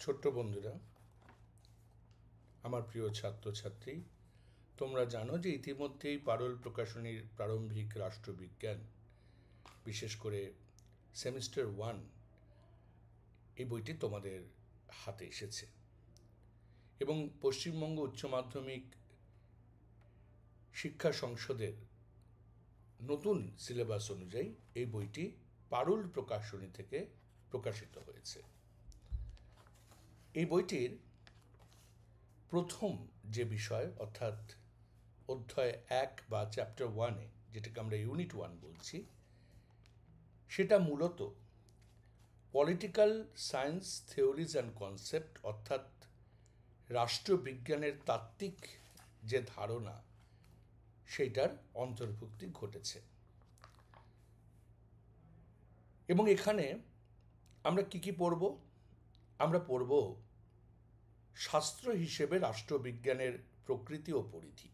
ছোট্ট বন্ধুরা, আমার প্রিয় ছাত্রছাত্রী, তোমরা জানো যে ইতিমধ্যেই পারুল প্রকাশনীর প্রারম্ভিক রাষ্ট্রবিজ্ঞান, বিশেষ করে সেমিস্টার 1 এই বইটি তোমাদের হাতে এসেছে এবং পশ্চিমবঙ্গ উচ্চ মাধ্যমিক শিক্ষা সংসদের নতুন সিলেবাস অনুযায়ী এই বইটি পারুল প্রকাশনী থেকে প্রকাশিত হয়েছে। এই বইটির প্রথম যে বিষয়, অর্থাৎ অধ্যায় 1 বা চ্যাপ্টার 1-এ, যেটাকে আমরা ইউনিট 1 বলছি, সেটা মূলত political science theories and concept, অর্থাৎ রাষ্ট্রবিজ্ঞানের তাত্ত্বিক যে ধারণা সেইটার অন্তর্ভুক্তি ঘটেছে। এবং এখানে আমরা কি পড়ব? আমরা পড়ব শাস্ত্র হিসেবে রাষ্ট্রবিজ্ঞানের প্রকৃতি ও পরিধি।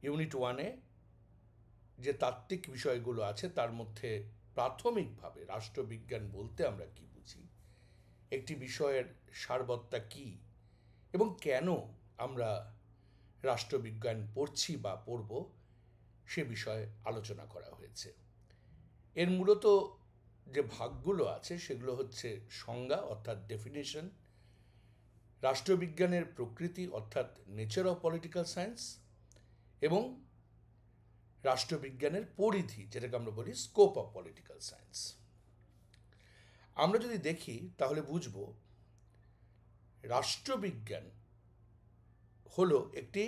ইউনিট 1-এ যে তাত্ত্বিক বিষয়গুলো আছে তার মধ্যে প্রাথমিকভাবে রাষ্ট্রবিজ্ঞান বলতে আমরা কি বুঝি, একটি বিষয়ের সারবত্তা কি এবং কেন আমরা রাষ্ট্রবিজ্ঞান পড়ছি বা পড়ব সে বিষয়ে আলোচনা করা হয়েছে। এর মূলত যে ভাগগুলো আছে সেগুলো হচ্ছে সংজ্ঞা অর্থাৎ ডেফিনেশন, রাষ্ট্রবিজ্ঞানের প্রকৃতি অর্থাৎ নেচার অফ পলিটিক্যাল সায়েন্স, এবং রাষ্ট্রবিজ্ঞানের পরিধি, যেটাকে আমরা বলি স্কোপ অফ পলিটিক্যাল সায়েন্স। আমরা যদি দেখি তাহলে বুঝব রাষ্ট্রবিজ্ঞান হলো একটি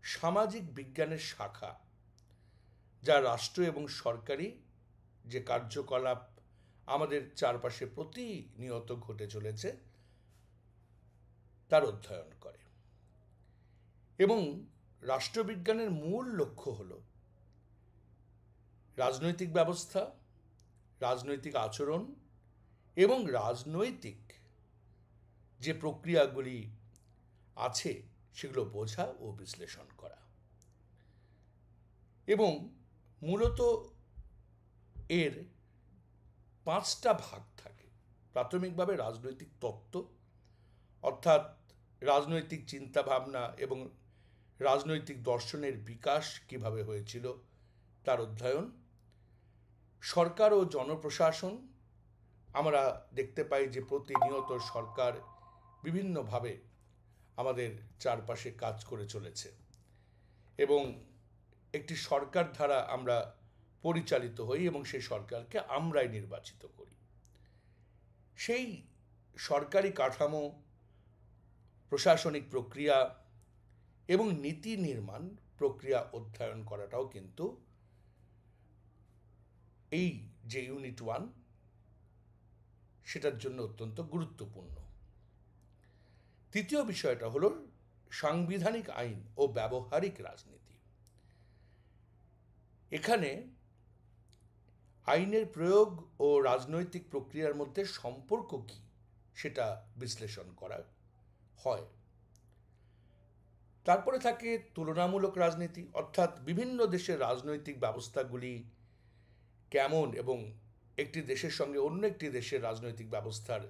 সামাজিক বিজ্ঞানের শাখা, যা রাষ্ট্র এবং সরকারি যে কার্যকলাপ আমাদের চারপাশে প্রতিনিয়ত ঘটে চলেছে তার অধ্যয়ন করে। এবং রাষ্ট্রবিজ্ঞানের মূল লক্ষ্য হল রাজনৈতিক ব্যবস্থা, রাজনৈতিক আচরণ এবং রাজনৈতিক যে প্রক্রিয়াগুলি আছে সেগুলো বোঝা ও বিশ্লেষণ করা। এবং মূলত এর 5টা ভাগ থাকে। প্রাথমিকভাবে রাজনৈতিক তত্ত্ব, অর্থাৎ রাজনৈতিক চিন্তাভাবনা এবং রাজনৈতিক দর্শনের বিকাশ কিভাবে হয়েছিল তার অধ্যয়ন। সরকার ও জনপ্রশাসন, আমরা দেখতে পাই যে প্রতিনিয়ত সরকার বিভিন্নভাবে আমাদের চারপাশে কাজ করে চলেছে এবং একটি সরকার দ্বারা আমরা পরিচালিত হই এবং সেই সরকারকে আমরাই নির্বাচিত করি। সেই সরকারি কাঠামো, প্রশাসনিক প্রক্রিয়া এবং নীতি নির্মাণ প্রক্রিয়া অধ্যয়ন করাটাও কিন্তু এই যে ইউনিট 1 সেটার জন্য অত্যন্ত গুরুত্বপূর্ণ। তৃতীয় বিষয়টা হলো সাংবিধানিক আইন ও ব্যবহারিক রাজনীতি। এখানে আইনের প্রয়োগ ও রাজনৈতিক প্রক্রিয়ার মধ্যে সম্পর্ক কি সেটা বিশ্লেষণ করা হয়। তারপরে থাকে তুলনামূলক রাজনীতি, অর্থাৎ বিভিন্ন দেশের রাজনৈতিক ব্যবস্থাগুলি কেমন এবং একটি দেশের সঙ্গে অন্য একটি দেশের রাজনৈতিক ব্যবস্থার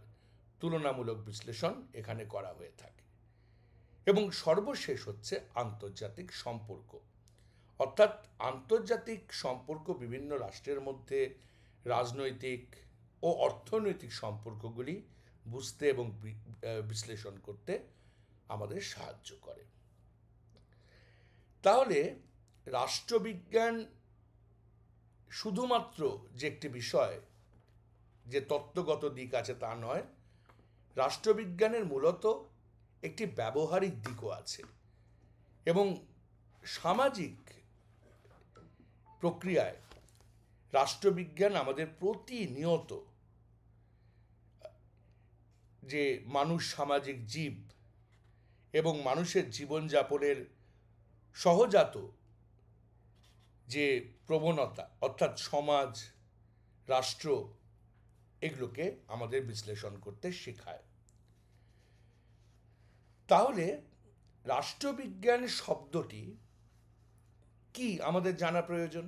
তুলনামূলক বিশ্লেষণ এখানে করা হয়ে থাকে। এবং সর্বশেষ হচ্ছে আন্তর্জাতিক সম্পর্ক, অর্থাৎ আন্তর্জাতিক সম্পর্ক, বিভিন্ন রাষ্ট্রের মধ্যে রাজনৈতিক ও অর্থনৈতিক সম্পর্কগুলি বুঝতে এবং বিশ্লেষণ করতে আমাদের সাহায্য করে। তাহলে রাষ্ট্রবিজ্ঞান শুধুমাত্র যে একটি বিষয়, যে তত্ত্বগত দিক আছে তা নয়, রাষ্ট্রবিজ্ঞানের মূলত একটি ব্যবহারিক দিকও আছে এবং সামাজিক প্রক্রিয়ায় রাষ্ট্রবিজ্ঞান আমাদের প্রতিনিয়ত যে মানুষ সামাজিক জীব এবং মানুষের জীবনযাপনের সহজাত যে প্রবণতা, অর্থাৎ সমাজ, রাষ্ট্র, এগুলোকে আমাদের বিশ্লেষণ করতে শেখায়। তাহলে রাষ্ট্রবিজ্ঞান শব্দটি কি আমাদের জানা প্রয়োজন,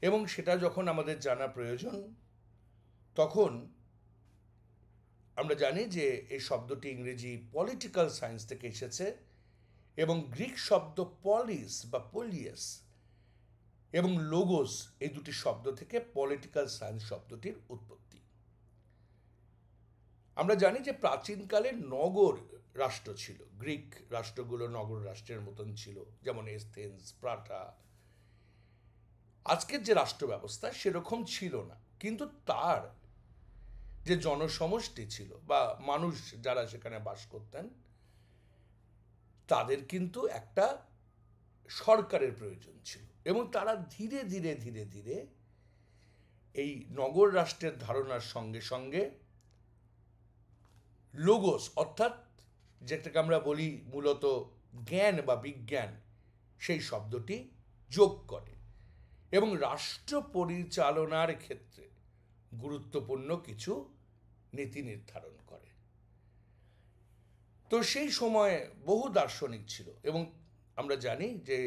এবং সেটা যখন আমাদের জানা প্রয়োজন তখন আমরা জানি যে এই শব্দটি ইংরেজি পলিটিক্যাল সায়েন্স থেকে এসেছে এবং গ্রিক শব্দ পলিস বা পোলিয়াস এবং লোগোস এই দুটি শব্দ থেকে পলিটিক্যাল সায়েন্স শব্দটির উৎপত্তি। আমরা জানি যে প্রাচীনকালে নগর রাষ্ট্র ছিল, গ্রিক রাষ্ট্রগুলো নগর রাষ্ট্রের মতন ছিল, যেমন এথেন্স, স্পার্টা। আজকের যে রাষ্ট্র ব্যবস্থা সেরকম ছিল না, কিন্তু তার যে জনসমষ্টি ছিল বা মানুষ যারা সেখানে বাস করতেন তাদের কিন্তু একটা সরকারের প্রয়োজন ছিল এবং তারা ধীরে ধীরে ধীরে ধীরে এই নগর রাষ্ট্রের ধারণার সঙ্গে সঙ্গে লোগোস অর্থাৎ যেটাকে আমরা বলি মূলত জ্ঞান বা বিজ্ঞান সেই শব্দটি যোগ করে এবং রাষ্ট্র পরিচালনার ক্ষেত্রে গুরুত্বপূর্ণ কিছু নীতি নির্ধারণ করে। তো সেই সময়ে বহু দার্শনিক ছিল এবং আমরা জানি যে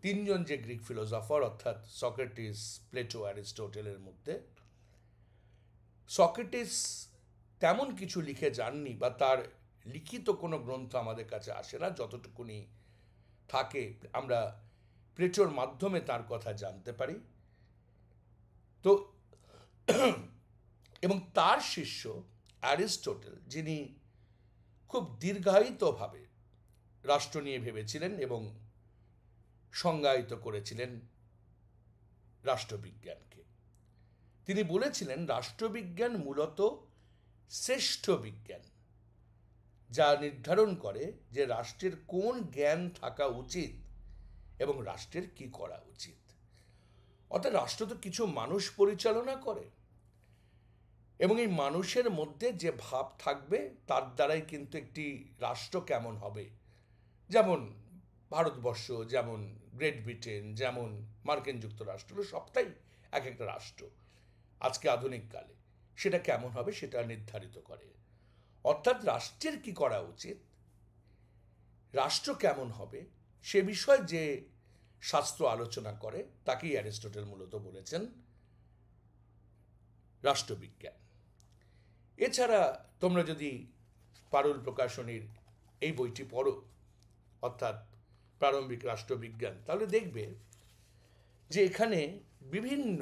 তিনজন যে গ্রিক ফিলোসফার অর্থাৎ সক্রেটিস, প্লেটো, অ্যারিস্টটলের মধ্যে সক্রেটিস তেমন কিছু লিখে যাননি বা তার লিখিত কোনো গ্রন্থ আমাদের কাছে আসে না, যতটুকুনি থাকে আমরা প্লেটোর মাধ্যমে তার কথা জানতে পারি। তো এবং তার শিষ্য অ্যারিস্টটল, যিনি খুব দীর্ঘায়িতভাবে রাষ্ট্র নিয়ে ভেবেছিলেন এবং সংজ্ঞায়িত করেছিলেন রাষ্ট্রবিজ্ঞানকে। তিনি বলেছিলেন রাষ্ট্রবিজ্ঞান মূলত শ্রেষ্ঠ বিজ্ঞান, যা নির্ধারণ করে যে রাষ্ট্রের কোন জ্ঞান থাকা উচিত এবং রাষ্ট্রের কি করা উচিত। অর্থাৎ রাষ্ট্র তো কিছু মানুষ পরিচালনা করে এবং এই মানুষের মধ্যে যে ভাব থাকবে তার দ্বারাই কিন্তু একটি রাষ্ট্র কেমন হবে, যেমন ভারতবর্ষ, যেমন গ্রেট ব্রিটেন, যেমন মার্কিন যুক্তরাষ্ট্র, সবটাই এক একটা রাষ্ট্র আজকে আধুনিক কালে, সেটা কেমন হবে সেটা নির্ধারিত করে। অর্থাৎ রাষ্ট্রের কি করা উচিত, রাষ্ট্র কেমন হবে সে বিষয়ে যে শাস্ত্র আলোচনা করে তাকেই অ্যারিস্টটল মূলত বলেছেন রাষ্ট্রবিজ্ঞান। এছাড়া তোমরা যদি পারুল প্রকাশনীর এই বইটি পড়ো অর্থাৎ প্রারম্ভিক রাষ্ট্রবিজ্ঞান, তাহলে দেখবে যে এখানে বিভিন্ন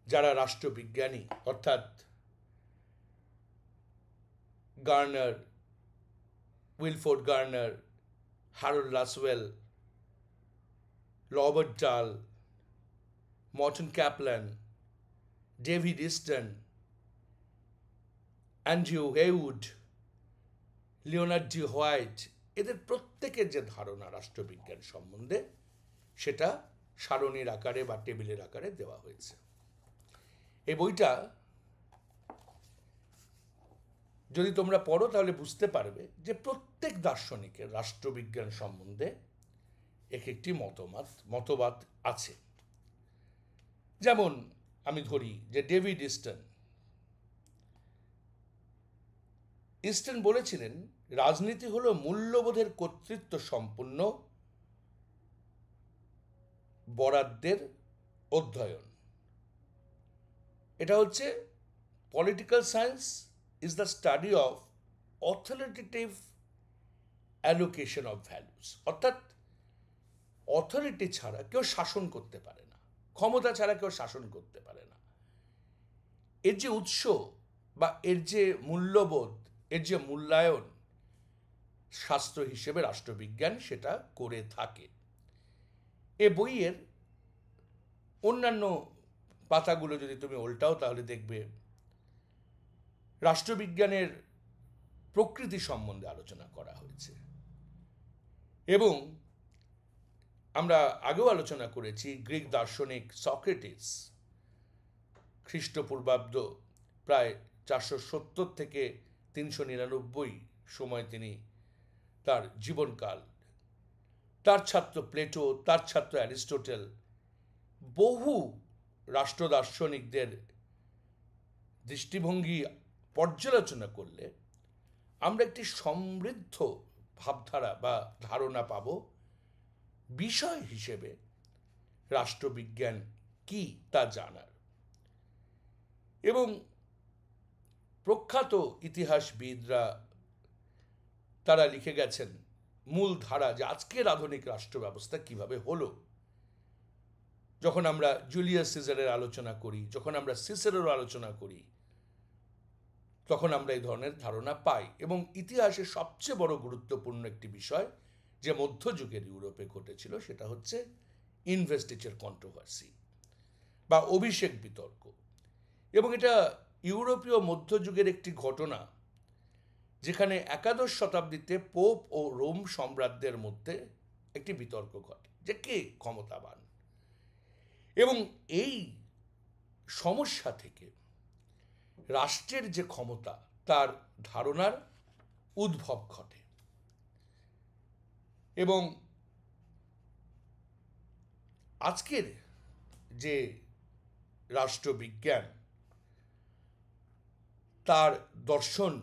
যারা রাষ্ট্রবিজ্ঞানী অর্থাৎ Garner, Wilford Garner, Harold Lasswell, Robert Dahl, Morton Kaplan, David Easton, Andrew Heywood, Leonard D White, এদের প্রত্যেকের যে ধারণা রাষ্ট্রবিজ্ঞান সম্বন্ধে সেটা সারণীর আকারে বা টেবিলের আকারে দেওয়া হয়েছে। এই বইটা যদি তোমরা পড়ো তাহলে বুঝতে পারবে যে প্রত্যেক দার্শনিকের রাষ্ট্রবিজ্ঞান সম্বন্ধে এক একটি মতবাদ আছে। যেমন আমি ধরি যে ডেভিড ইস্টন বলেছিলেন রাজনীতি হলো মূল্যবোধের কর্তৃত্ব সম্পন্ন বরাদ্দের অধ্যয়ন। এটা হচ্ছে political science is the study of authoritative allocation of values. অর্থাৎ অথরিটি ছাড়া কেউ শাসন করতে পারে না, ক্ষমতা ছাড়া কেউ শাসন করতে পারে না। এর যে উৎস বা এর যে মূল্যবোধ, এর যে মূল্যায়ন শাস্ত্র হিসেবে রাষ্ট্রবিজ্ঞান সেটা করে থাকে। এ বইয়ের অন্যান্য পাতাগুলো যদি তুমি উল্টাও তাহলে দেখবে রাষ্ট্রবিজ্ঞানের প্রকৃতি সম্বন্ধে আলোচনা করা হয়েছে। এবং আমরা আগেও আলোচনা করেছি গ্রিক দার্শনিক সক্রেটিস খ্রিস্টপূর্বাব্দ প্রায় 470 থেকে 399 সময় তিনি তার জীবনকাল, তার ছাত্র প্লেটো, তার ছাত্র অ্যারিস্টটল, বহু রাষ্ট্র দার্শনিকদের দৃষ্টিভঙ্গি পর্যালোচনা করলে আমরা একটি সমৃদ্ধ ভাবধারা বা ধারণা পাব বিষয় হিসেবে রাষ্ট্রবিজ্ঞান কি তা জানার। এবং প্রখ্যাত ইতিহাসবিদরা তারা লিখে গেছেন মূল ধারা যে আজকের আধুনিক রাষ্ট্র ব্যবস্থা কিভাবে হলো। যখন আমরা জুলিয়াস সিজারের আলোচনা করি, যখন আমরা সিসেরের আলোচনা করি, তখন আমরা এই ধরনের ধারণা পাই। এবং ইতিহাসে সবচেয়ে বড় গুরুত্বপূর্ণ একটি বিষয় যে মধ্যযুগের ইউরোপে ঘটেছিল সেটা হচ্ছে ইনভেস্টিচার কন্ট্রোভার্সি বা অভিষেক বিতর্ক। এবং এটা ইউরোপীয় মধ্যযুগের একটি ঘটনা যেখানে একাদশ শতাব্দীতে পোপ ও রোম সম্রাটদের মধ্যে একটি বিতর্ক ঘটে যে কে ক্ষমতাবান। এবং এই সমস্যা থেকে রাষ্ট্রের যে ক্ষমতা তার ধারণার উদ্ভব ঘটে। এবং আজকের যে রাষ্ট্রবিজ্ঞান তার দর্শন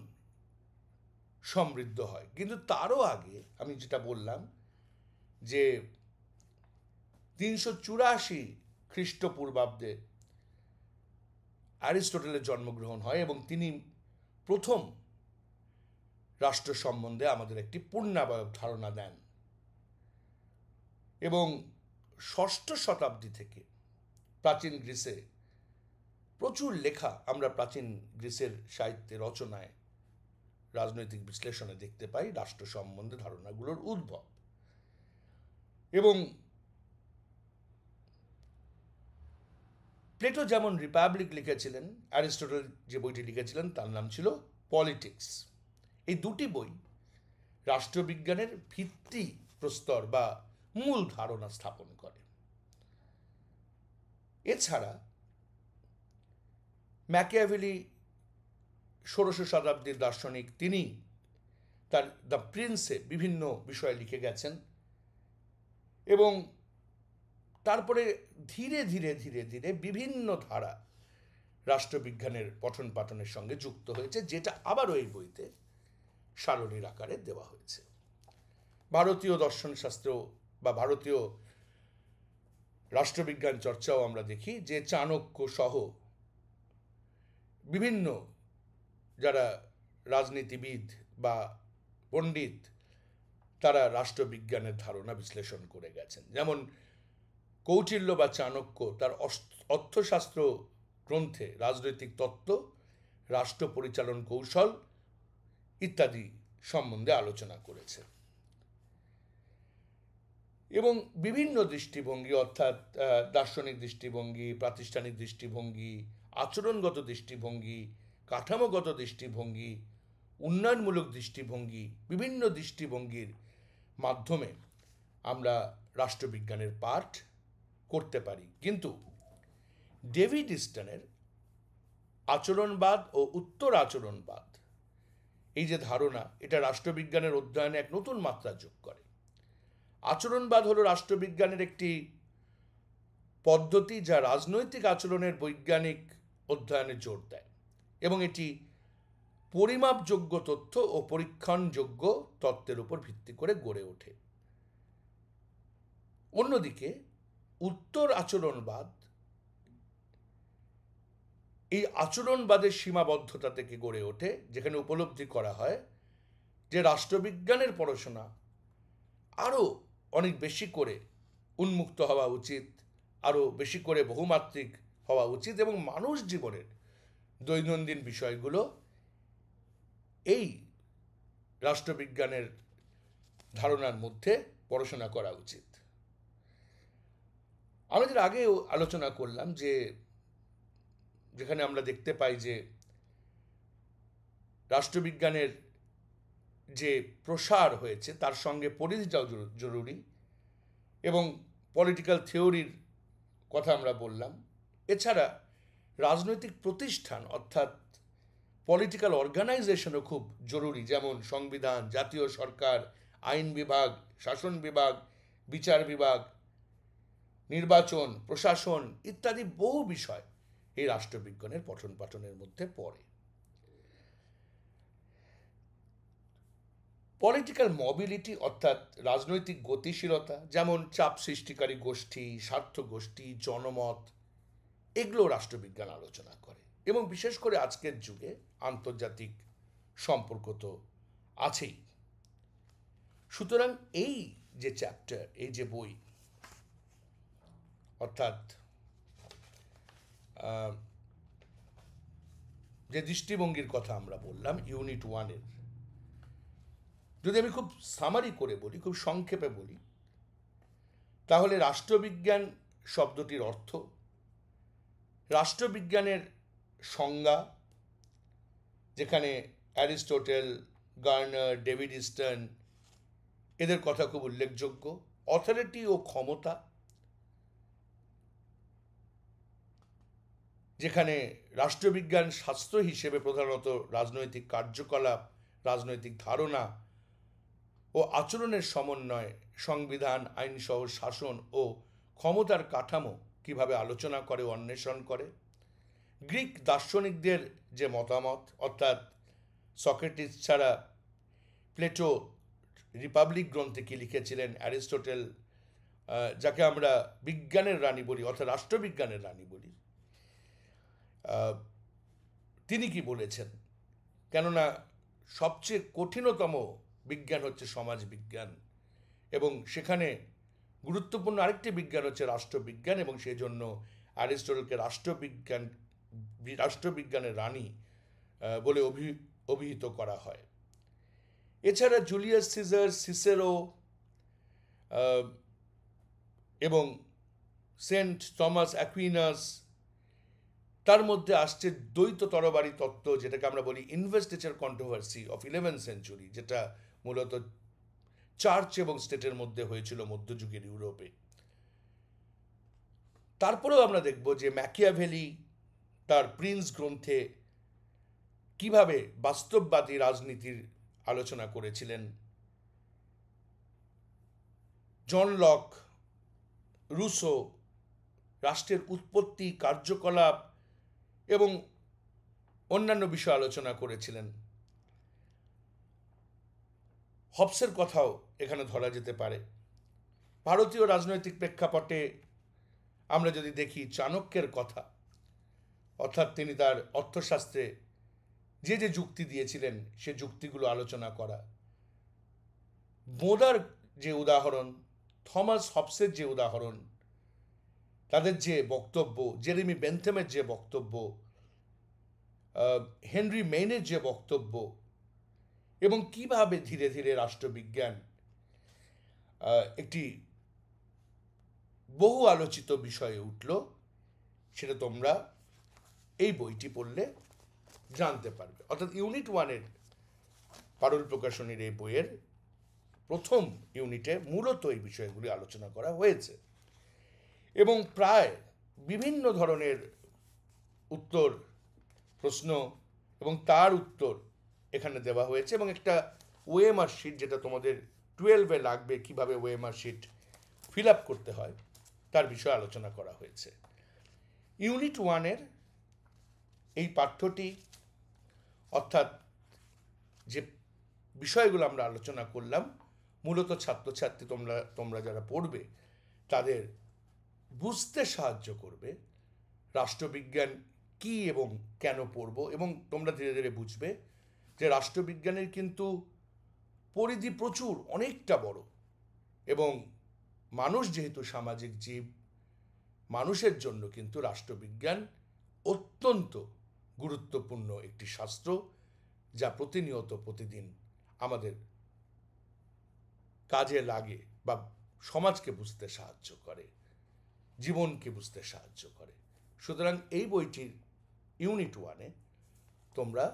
সমৃদ্ধ হয়, কিন্তু তারও আগে আমি যেটা বললাম যে 384 খ্রিস্টপূর্বাব্দে অ্যারিস্টটলের জন্মগ্রহণ হয় এবং তিনি প্রথম রাষ্ট্র সম্বন্ধে আমাদের একটি পূর্ণাবয়ব ধারণা দেন। এবং ষষ্ঠ শতাব্দী থেকে প্রাচীন গ্রিসে প্রচুর লেখা আমরা প্রাচীন গ্রিসের সাহিত্যে রচনায় রাজনৈতিক বিশ্লেষণে দেখতে পাই রাষ্ট্র সম্বন্ধে ধারণাগুলোর উদ্ভব। এবং প্লেটো যেমন রিপাবলিক লিখেছিলেন, অ্যারিস্টটল যে বইটি লিখেছিলেন তার নাম ছিল পলিটিক্স। এই দুটি বই রাষ্ট্রবিজ্ঞানের ভিত্তি প্রস্তর বা মূল ধারণা স্থাপন করে। এছাড়া ম্যাকিয়াভেলি 16শ শতাব্দীর দার্শনিক, তিনি তার দ্য প্রিন্সে বিভিন্ন বিষয় লিখে গেছেন। এবং তারপরে ধীরে ধীরে ধীরে ধীরে বিভিন্ন ধারা রাষ্ট্রবিজ্ঞানের পঠন পাঠনের সঙ্গে যুক্ত হয়েছে, যেটা আবারও এই বইতে সারণীর আকারে দেওয়া হয়েছে। ভারতীয় দর্শনশাস্ত্র বা ভারতীয় রাষ্ট্রবিজ্ঞান চর্চাও আমরা দেখি যে চাণক্য সহ বিভিন্ন যারা রাজনীতিবিদ বা পণ্ডিত তারা রাষ্ট্রবিজ্ঞানের ধারণা বিশ্লেষণ করে গেছেন। যেমন কৌটিল্য বা চাণক্য তার অর্থশাস্ত্র গ্রন্থে রাজনৈতিক তত্ত্ব, রাষ্ট্র পরিচালন কৌশল ইত্যাদি সম্বন্ধে আলোচনা করেছে। এবং বিভিন্ন দৃষ্টিভঙ্গি অর্থাৎ দার্শনিক দৃষ্টিভঙ্গি, প্রাতিষ্ঠানিক দৃষ্টিভঙ্গি, আচরণগত দৃষ্টিভঙ্গি, কাঠামোগত দৃষ্টিভঙ্গি, উন্নয়নমূলক দৃষ্টিভঙ্গি, বিভিন্ন দৃষ্টিভঙ্গির মাধ্যমে আমরা রাষ্ট্রবিজ্ঞানের পাঠ করতে পারি। কিন্তু ডেভিড ইস্টনের আচরণবাদ ও উত্তর আচরণবাদ এই যে ধারণা, এটা রাষ্ট্রবিজ্ঞানের অধ্যয়নে এক নতুন মাত্রা যোগ করে। আচরণবাদ হলো রাষ্ট্রবিজ্ঞানের একটি পদ্ধতি যা রাজনৈতিক আচরণের বৈজ্ঞানিক অধ্যয়নে জোর দেয় এবং এটি পরিমাপযোগ্য তথ্য ও পরীক্ষণযোগ্য তত্ত্বের উপর ভিত্তি করে গড়ে ওঠে। অন্যদিকে উত্তর আচরণবাদ এই আচরণবাদের সীমাবদ্ধতা থেকে গড়ে ওঠে, যেখানে উপলব্ধি করা হয় যে রাষ্ট্রবিজ্ঞানের পড়াশোনা আরও অনেক বেশি করে উন্মুক্ত হওয়া উচিত, আরও বেশি করে বহুমাত্রিক হওয়া উচিত এবং মানুষ জীবনের দৈনন্দিন বিষয়গুলো এই রাষ্ট্রবিজ্ঞানের ধারণার মধ্যে পড়াশোনা করা উচিত। আমাদের আগেও আলোচনা করলাম যে যেখানে আমরা দেখতে পাই যে রাষ্ট্রবিজ্ঞানের যে প্রসার হয়েছে তার সঙ্গে পরিধিটাও জরুরি এবং পলিটিক্যাল থিওরির কথা আমরা বললাম। এছাড়া রাজনৈতিক প্রতিষ্ঠান অর্থাৎ পলিটিক্যাল অর্গানাইজেশনও খুব জরুরি, যেমন সংবিধান, জাতীয় সরকার, আইন বিভাগ, শাসন বিভাগ, বিচার বিভাগ, নির্বাচন, প্রশাসন ইত্যাদি বহু বিষয় এই রাষ্ট্রবিজ্ঞানের পঠন পাঠনের মধ্যে পড়ে। পলিটিক্যাল মোবিলিটি অর্থাৎ রাজনৈতিক গতিশীলতা, যেমন চাপ সৃষ্টিকারী গোষ্ঠী, স্বার্থ গোষ্ঠী, জনমত, এগুলো রাষ্ট্রবিজ্ঞান আলোচনা করে। এবং বিশেষ করে আজকের যুগে আন্তর্জাতিক সম্পর্ক তো আছেই। সুতরাং এই যে চ্যাপ্টার, এই যে বই, অর্থাৎ যে দৃষ্টিভঙ্গির কথা আমরা বললাম ইউনিট 1-এর, যদি আমি খুব সামারি করে বলি, খুব সংক্ষেপে বলি, তাহলে রাষ্ট্রবিজ্ঞান শব্দটির অর্থ, রাষ্ট্রবিজ্ঞানের সংজ্ঞা, যেখানে অ্যারিস্টটল, গার্নার, ডেভিড ইস্টন এদের কথা খুব উল্লেখযোগ্য, অথরিটি ও ক্ষমতা, যেখানে রাষ্ট্রবিজ্ঞান শাস্ত্র হিসেবে প্রধানত রাজনৈতিক কার্যকলাপ, রাজনৈতিক ধারণা ও আচরণের সমন্বয়, সংবিধান, আইনসহ শাসন ও ক্ষমতার কাঠামো কিভাবে আলোচনা করে ও অন্বেষণ করে। গ্রিক দার্শনিকদের যে মতামত, অর্থাৎ সক্রেটিস ছাড়া প্লেটো রিপাবলিক গ্রন্থে কি লিখেছিলেন, অ্যারিস্টটল যাকে আমরা বিজ্ঞানের রানী বলি, অর্থাৎ রাষ্ট্রবিজ্ঞানের রানী বলি, তিনি কি বলেছেন। কেননা সবচেয়ে কঠিনতম বিজ্ঞান হচ্ছে সমাজ বিজ্ঞান, এবং সেখানে গুরুত্বপূর্ণ আরেকটি বিজ্ঞান হচ্ছে রাষ্ট্রবিজ্ঞান, এবং সেই জন্য অ্যারিস্টটলকে রাষ্ট্রবিজ্ঞানের রানী বলে অভিহিত করা হয়। এছাড়া জুলিয়াস সিজার, সিসেরো এবং সেন্ট থমাস অ্যাকুইনাস, তার মধ্যে আসছে দ্বৈত তরবারি তত্ত্ব, যেটাকে আমরা বলি investiture controversy of 11th century, যেটা মূলত চার্চ এবং স্টেটের মধ্যে হয়েছিল মধ্যযুগের ইউরোপে। তারপরেও আমরা দেখব যে ম্যাকিয়াভেলি তার প্রিন্স গ্রন্থে কিভাবে বাস্তববাদী রাজনীতির আলোচনা করেছিলেন। জন লক, রুসো রাষ্ট্রের উৎপত্তি, কার্যকলাপ এবং অন্যান্য বিষয় আলোচনা করেছিলেন। হবসের কথাও এখানে ধরা যেতে পারে। ভারতীয় রাজনৈতিক প্রেক্ষাপটে আমরা যদি দেখি চাণক্যের কথা, অর্থাৎ তিনি তার অর্থশাস্ত্রে যে যে যুক্তি দিয়েছিলেন সে যুক্তিগুলো আলোচনা করা। বোঁদার যে উদাহরণ, থমাস হবসের যে উদাহরণ, তাদের যে বক্তব্য, জেরেমি বেন্থামের যে বক্তব্য, হেনরি মেইনের যে বক্তব্য, এবং কিভাবে ধীরে ধীরে রাষ্ট্রবিজ্ঞান একটি বহু আলোচিত বিষয়ে উঠল, সেটা তোমরা এই বইটি পড়লে জানতে পারবে। অর্থাৎ ইউনিট 1-এর পারুল প্রকাশনীর এই বইয়ের প্রথম ইউনিটে মূলত এই বিষয়গুলি আলোচনা করা হয়েছে, এবং প্রায় বিভিন্ন ধরনের উত্তর, প্রশ্ন এবং তার উত্তর এখানে দেওয়া হয়েছে, এবং একটা ওএমআর শিট, যেটা তোমাদের 12-এ লাগবে, কিভাবে ওএমআর শিট ফিল আপ করতে হয় তার বিষয়ে আলোচনা করা হয়েছে। ইউনিট 1-এর এই পাঠ্যটি, অর্থাৎ যে বিষয়গুলো আমরা আলোচনা করলাম, মূলত ছাত্রছাত্রী তোমরা যারা পড়বে তাদের বুঝতে সাহায্য করবে রাষ্ট্রবিজ্ঞান কি এবং কেন পড়ব, এবং তোমরা ধীরে ধীরে বুঝবে যে রাষ্ট্রবিজ্ঞানের কিন্তু পরিধি প্রচুর, অনেকটা বড়, এবং মানুষ যেহেতু সামাজিক জীব, মানুষের জন্য কিন্তু রাষ্ট্রবিজ্ঞান অত্যন্ত গুরুত্বপূর্ণ একটি শাস্ত্র, যা প্রতিনিয়ত প্রতিদিন আমাদের কাজে লাগে বা সমাজকে বুঝতে সাহায্য করে, জীবনকে বুঝতে সাহায্য করে। সুতরাং এই বইটির ইউনিট 1-এ তোমরা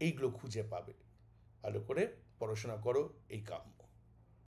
এইগুলো খুঁজে পাবে। ভালো করে পড়াশোনা করো, এই কাম।